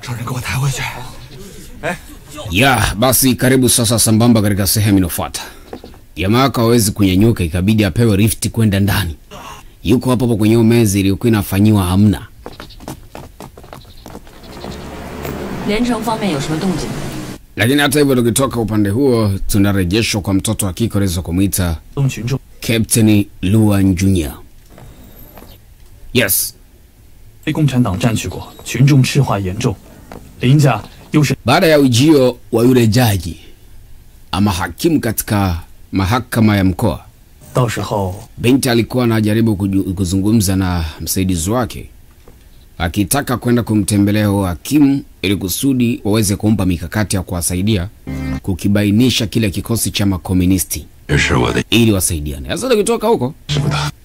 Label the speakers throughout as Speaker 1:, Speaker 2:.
Speaker 1: 找人给我抬回去。哎，
Speaker 2: Ya, basi karibu sasa sambamba katika sehemu inayofuata. Jamaa hawezi kunyanyuka, ikabidi apewe lift kwenda ndani. Yuko hapo hapo kwenye meza iliyokuwa inafanyiwa hamna.
Speaker 3: 连城方面有什么动静？
Speaker 2: Lakini hata hivyo tukitoka upande huo tunarejeshwa kwa mtoto wa kike aliweza kumuita Captain Luan Junior. Yes.
Speaker 1: 被共产党占据过，群众赤化严重。林家又是
Speaker 2: Baada ya ujio wa yule jaji ama hakimu katika mahakama ya mkoa,
Speaker 1: 到时候
Speaker 2: binti alikuwa anajaribu kuzungumza na msaidizi wake akitaka kwenda kumtembelea huyo hakimu ili kusudi waweze kumpa mikakati ya kuwasaidia kukibainisha kile kikosi cha makomunisti ili wasaidiane. Sasa tukitoka huko,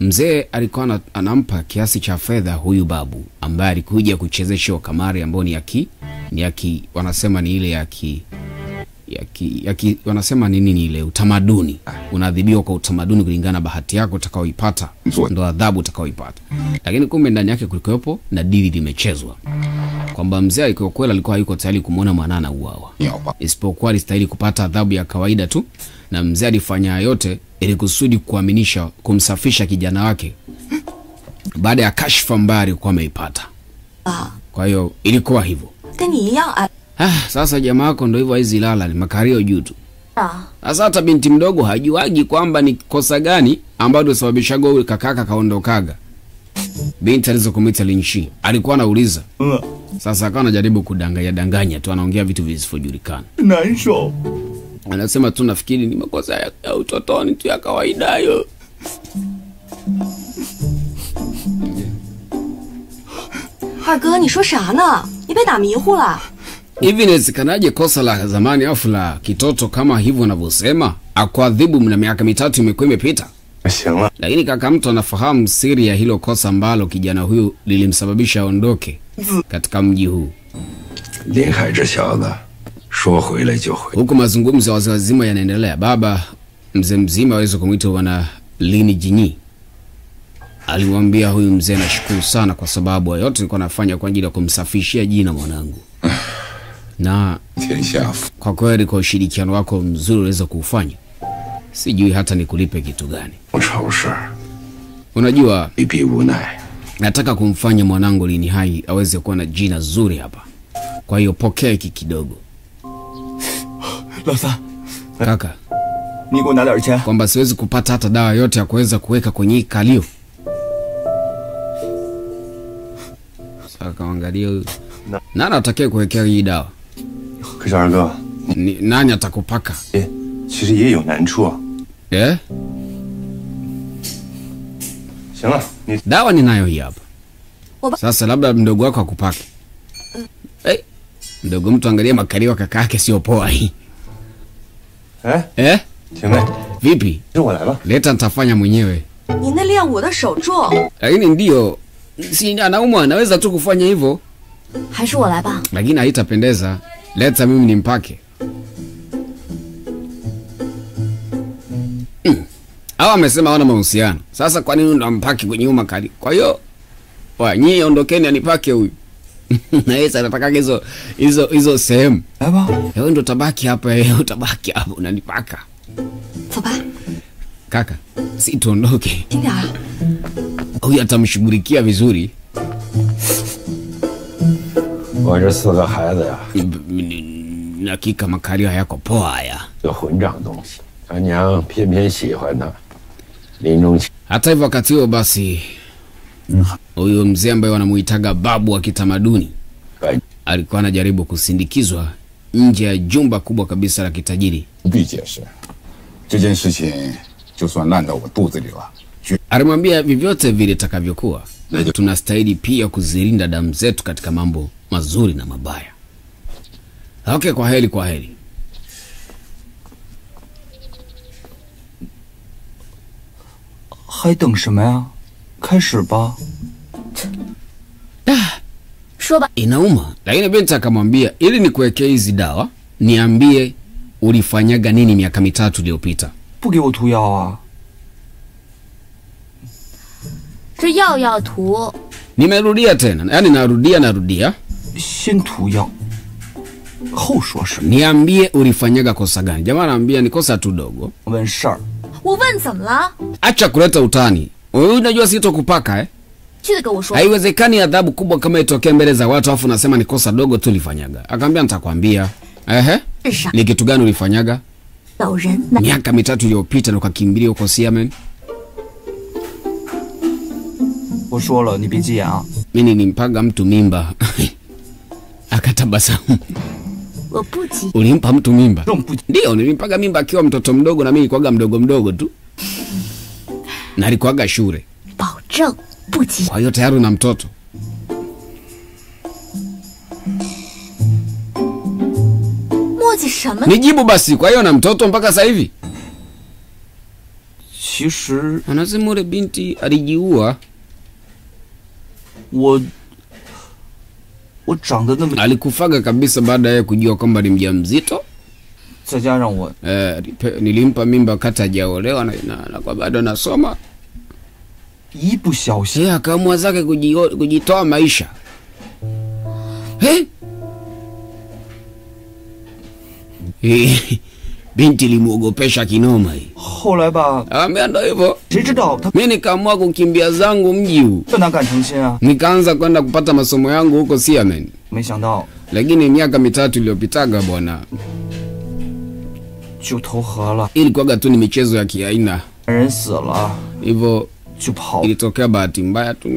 Speaker 2: mzee alikuwa anampa kiasi cha fedha huyu babu ambaye alikuja kuchezesha kamari ambayo ni yaki wanasema ni ile yaki wanasema nini ile utamaduni. Unaadhibiwa kwa utamaduni kulingana na bahati yako utakaoipata, ndio adhabu utakaoipata. Lakini kumbe ndani yake kulikuwepo na dili limechezwa. Kwamba mzee alikuwa kweli alikuwa yuko tayari kumuona mwanana uawa. Isipokuwa alistahili kupata adhabu ya kawaida tu, na mzee alifanya yote ili kusudi kuaminisha kumsafisha kijana wake baada ya kashfa ambayo alikuwa ameipata. Kwa hiyo ilikuwa hivyo. Sasa jamaa wako ndio hivyo hizi lala ni makario juu tu. Sasa hata binti mdogo hajuagi kwamba ni kosa gani ambalo lisababishaga yule kakaka kaondokaga. Binti alizokumita Linshi alikuwa anauliza. Sasa akawa anajaribu kudanganya tu, anaongea vitu visivyojulikana.
Speaker 1: Nansho.
Speaker 2: Anasema tu nafikiri ni makosa ya utotoni tu ya kawaida hayo.
Speaker 4: 二哥，你说啥呢？你被打迷糊了。
Speaker 2: Hivi inawezekanaje kosa la zamani afu la kitoto kama hivyo unavyosema akuadhibu mna miaka mitatu imekuwa imepita? Lakini kaka mtu anafahamu siri ya hilo kosa ambalo kijana huyu lilimsababisha aondoke katika mji huu. Huko mazungumzo ya wazee wazima yanaendelea. Baba mzee mzima aweze kumuita wana Lini Jinyi. Alimwambia huyu mzee nashukuru sana kwa sababu yote nilikuwa nafanya kwa ajili ya kumsafishia jina mwanangu. Na kwa kweli kwa ushirikiano wako mzuri uweza kuufanya. Sijui hata nikulipe kitu gani. Unajua nataka kumfanya mwanangu Lini Hai aweze kuwa na jina zuri hapa. Kwa hiyo pokea hiki kidogo.
Speaker 1: Lasa.
Speaker 2: Kaka,
Speaker 1: ni kwa nada钱?
Speaker 2: Kwamba siwezi kupata hata dawa yote ya kuweza kuweka kwenye hii kalio. Sasa kaangalia nani atakaye kuwekea hii dawa?
Speaker 5: 可是二哥，
Speaker 2: nani atakupaka?
Speaker 5: 其实也有难处啊。 行了，你
Speaker 2: dawa ninayo hii hapa. Sasa labda mdogo wako akupake. Mdogo mtu angalia makalio kaka yake sio poa hii. Vipi? Leta nitafanya mwenyewe.
Speaker 4: 你那练我的手重。
Speaker 2: Lakini ndio si anaumwa anaweza tu kufanya hivyo.
Speaker 4: 还是我来吧。
Speaker 2: Lakini haitapendeza. Leta mimi nimpake. Hawa amesema hawana mahusiano. Sasa kwa nini ndo ampake kwenye huo makali? Kwa hiyo nyinyi ondokeni anipake huyu. Na yeye anataka hizo sehemu. Wewe ndo tabaki hapa, wewe utabaki hapa unanipaka.
Speaker 4: 走吧。
Speaker 2: Kaka, si tuondoke.
Speaker 4: 轻点。
Speaker 2: Huyu atamshughulikia vizuri.
Speaker 5: 我这4个孩子呀，
Speaker 2: hakika makalio hayako poa haya.
Speaker 5: 这混账东西，他娘偏偏喜欢他。临终前，
Speaker 2: Hata hivyo wakati huo basi huyu mzee ambaye wanamuitaga babu wa kitamaduni alikuwa anajaribu kusindikizwa nje ya jumba kubwa kabisa la kitajiri.
Speaker 6: 必解释，这件事情就算烂到我肚子里了。
Speaker 2: Alimwambia vyovyote vile takavyokuwa, tunastahili pia kuzilinda damu zetu katika mambo mazuri na mabaya. Okay, kwa heri, kwa heri.
Speaker 1: 还等什么呀？开始吧。
Speaker 4: 说吧。
Speaker 2: Inauma, lakini binti akamwambia ili nikuwekee hizi dawa, niambie ulifanyaga nini miaka mitatu iliyopita.
Speaker 1: 不给我涂药啊？
Speaker 4: 这药要涂。
Speaker 2: Nimerudia tena, yani narudia.
Speaker 1: 先涂药，后说事。
Speaker 2: Niambie ulifanyaga kosa gani? Jamaa anaambia ni kosa tu dogo.
Speaker 1: 问事儿，
Speaker 4: 我问怎么了？
Speaker 2: Acha kuleta utani. Wewe unajua sitokupaka eh?
Speaker 4: 记得跟我说。
Speaker 2: Haiwezekani adhabu kubwa kama itokee mbele za watu afu unasema ni kosa dogo tu ulifanyaga. Akamwambia nitakwambia. Ehe.
Speaker 4: 是啥？
Speaker 2: Ni kitu gani ulifanyaga?
Speaker 4: 老人那
Speaker 2: Miaka mitatu iliyopita na ukakimbilia huko Xiamen.
Speaker 1: 我说了，你别急眼啊。
Speaker 2: Mimi nilimpaga mtu mimba. Akatabasamu.
Speaker 4: 我不急，
Speaker 2: Ulimpa mtu mimba?
Speaker 1: 这种不急，
Speaker 2: Ndio, nilimpaga mimba akiwa mtoto mdogo na mimi nilikuwaga mdogo mdogo tu. Na alikuwaga shule.
Speaker 4: 保证不急。
Speaker 2: Kwa hiyo tayari una mtoto.
Speaker 4: 墨迹什么？
Speaker 2: Nijibu basi, kwa hiyo na mtoto mpaka sasa hivi?
Speaker 1: 其实
Speaker 2: Anasema ule binti alijiua.
Speaker 1: 我长得那么，
Speaker 2: Alikufaga kabisa baada ya kujua kwamba ni mjamzito.
Speaker 1: 再加上我
Speaker 2: Nilimpa mimba wakati hajaolewa na kwa bado anasoma.
Speaker 1: 一不小心，
Speaker 2: Yeye akaamua zake kujitoa maisha. Binti limuogopesha kinoma hii.
Speaker 1: 后来吧，
Speaker 2: Akamwambia ndio hivyo.
Speaker 1: 谁知道他
Speaker 2: Mimi nikaamua kukimbia zangu mji huu.
Speaker 1: 这哪敢成心啊？
Speaker 2: Nikaanza kwenda kupata masomo yangu huko Xiamen.
Speaker 1: 没想到
Speaker 2: Lakini miaka mitatu iliyopitaga bwana,
Speaker 1: 就投河了，
Speaker 2: ilikuwaga tu ni michezo ya kiaina.
Speaker 1: 人死了
Speaker 2: Hivyo
Speaker 1: 就跑。
Speaker 2: ilitokea bahati mbaya tu.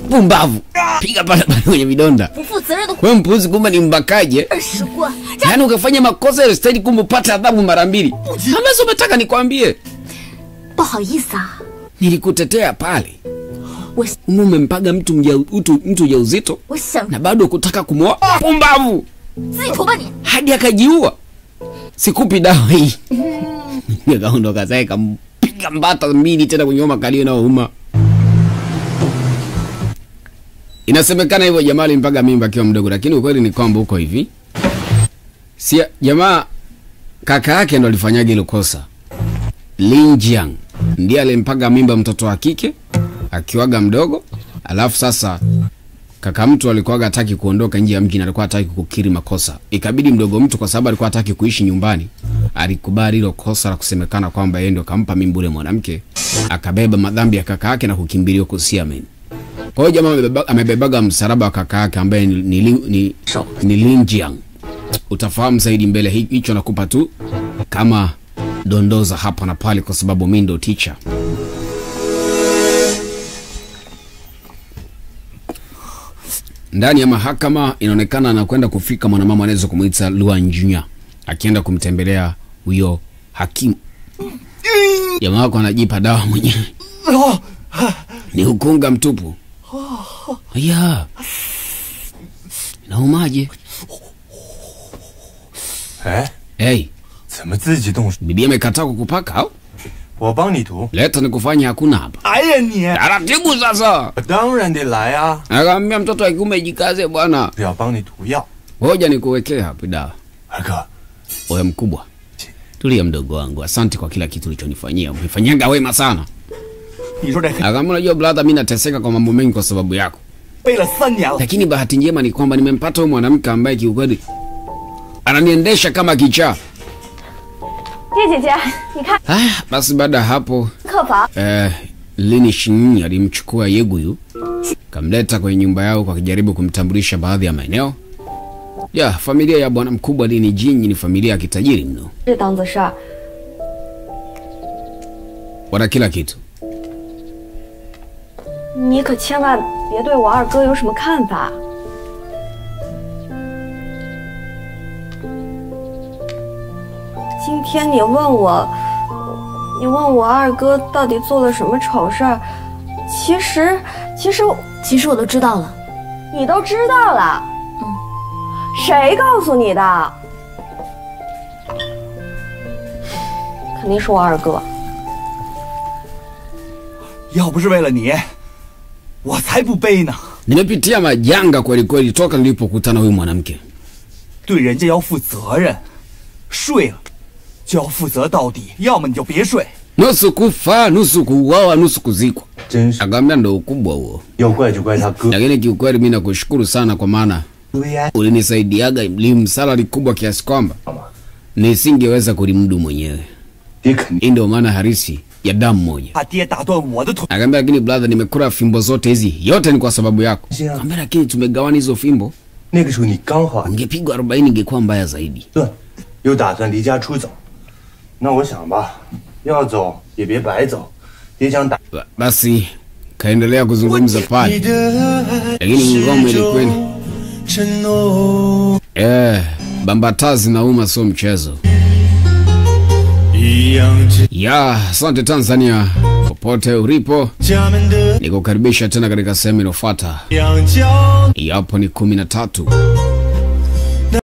Speaker 2: Pumbavu. Piga pale pale kwenye vidonda.
Speaker 4: 不负责任的
Speaker 2: Wewe mpuzi, kumbe ni mbakaje?
Speaker 4: 20棍，
Speaker 2: Yaani ukafanya makosa ile stadi, kumbe upate adhabu mara mbili. Ambazo umetaka nikwambie.
Speaker 4: 不好意思啊，
Speaker 2: Nilikutetea pale.
Speaker 4: 我
Speaker 2: Umempaga mtu ujauzito
Speaker 4: 我想
Speaker 2: na bado kutaka kumwoa. Pumbavu.
Speaker 4: 自己涂吧你。
Speaker 2: Hadi akajiua. Sikupi dawa hii. Nikaondoka zake kampiga mbata mbili tena kwenye makalio na uma. Inasemekana hivyo jamaa alimpaga mimba akiwa mdogo, lakini ukweli ni kwamba uko hivi. Si jamaa kaka yake ndo alifanyaga ile kosa. Lin Jiang ndiye alimpaga mimba mtoto wa kike akiwaga mdogo, alafu sasa kaka mtu alikuwaga hataki kuondoka nje ya mji na alikuwa hataki kukiri makosa. Ikabidi mdogo mtu, kwa sababu alikuwa hataki kuishi nyumbani, alikubali hilo kosa la kusemekana kwamba yeye ndo kampa mimba yule mwanamke, akabeba madhambi ya kaka yake na kukimbilia huko Xiamen. Kwa hiyo jamaa amebebaga msalaba wa kaka yake ambaye ni Lin Jiang. Utafahamu zaidi mbele, hicho nakupa tu kama dondoza hapa na pale kwa sababu mimi ndo teacher. Ndani ya mahakama inaonekana anakwenda kufika mwanamama anaweza kumuita Luan Junior, akienda kumtembelea huyo hakimu. Jamaa wako anajipa dawa mwenyewe. Ni ukunga mtupu. Aya. Naumaje?
Speaker 7: 哎，
Speaker 2: Hey,
Speaker 7: 怎么自己动手？
Speaker 2: bibi amekataa kukupaka au?
Speaker 7: 我帮你涂。
Speaker 2: Leta nikufanya hakuna hapa.
Speaker 1: 哎呀你！
Speaker 2: Taratibu sasa.
Speaker 7: 我当然得来啊！
Speaker 2: Akamwambia mtoto wa kiume jikaze bwana.
Speaker 7: 要帮你涂药，
Speaker 2: Ngoja nikuwekee hapa dawa.
Speaker 7: 二哥，
Speaker 2: Wewe mkubwa. Tulia mdogo wangu. Asante kwa kila kitu ulichonifanyia. Umefanyanga wema sana.
Speaker 1: 你说这
Speaker 2: Akamwambia unajua brother, mimi nateseka kwa mambo mengi kwa sababu yako.
Speaker 1: 背了3年了，
Speaker 2: Lakini bahati njema ni kwamba nimempata huyo mwanamke ambaye kiukweli ananiendesha kama kichaa.
Speaker 8: 叶姐姐，你看
Speaker 2: Basi baada ya hapo
Speaker 8: 客房，
Speaker 2: Lin Xing alimchukua Yeguyu kamleta kwenye nyumba yao kwa kujaribu kumtambulisha baadhi ya maeneo. Ya familia ya bwana mkubwa Lin Jing ni familia ya kitajiri mno.
Speaker 8: 这档子事儿，
Speaker 2: Wana kila kitu.
Speaker 8: 你可千万别对我二哥有什么看法。今天你问我二哥到底做了什么丑事儿，其实
Speaker 4: 我都知道了。
Speaker 8: 你都知道了。谁告诉你的？肯定是我二哥。
Speaker 1: 要不是为了你，我才不背呢。
Speaker 2: Nimepitia majanga kweli kweli toka nilipokutana huyu mwanamke.
Speaker 1: 对人家要负责任，睡了就要负责到底，要么你就别睡。
Speaker 2: Nusu kufa, nusu kuuawa, nusu kuzikwa.
Speaker 7: 真是
Speaker 2: Akamwambia ndo ukubwa huo.
Speaker 7: 要怪就怪他哥。
Speaker 2: Lakini kiukweli mimi nakushukuru sana kwa maana
Speaker 7: 对呀，
Speaker 2: ulinisaidiaga msalari kubwa kiasi kwamba nisingeweza kulimudu mwenyewe.
Speaker 7: 爹肯定
Speaker 2: Hii ndio maana harisi ya damu moja.
Speaker 7: 他爹打断我的腿。
Speaker 2: Akamwambia lakini brother, nimekula fimbo zote hizi, yote ni kwa sababu yako. Akamwambia lakini tumegawana hizo fimbo.
Speaker 7: 那个时候你刚好
Speaker 2: Ungepigwa 40 ingekuwa mbaya zaidi.
Speaker 7: 对，又打算离家出走。那我想吧，要走也别白走，爹想打。
Speaker 2: Basi kaendelea kuzungumza pale. Lakini ngoma ilikuwa bambatazi na uma sio mchezo. Ya, asante Tanzania, popote ulipo, nikukaribisha tena katika sehemu inayofuata. Yapo ni 13.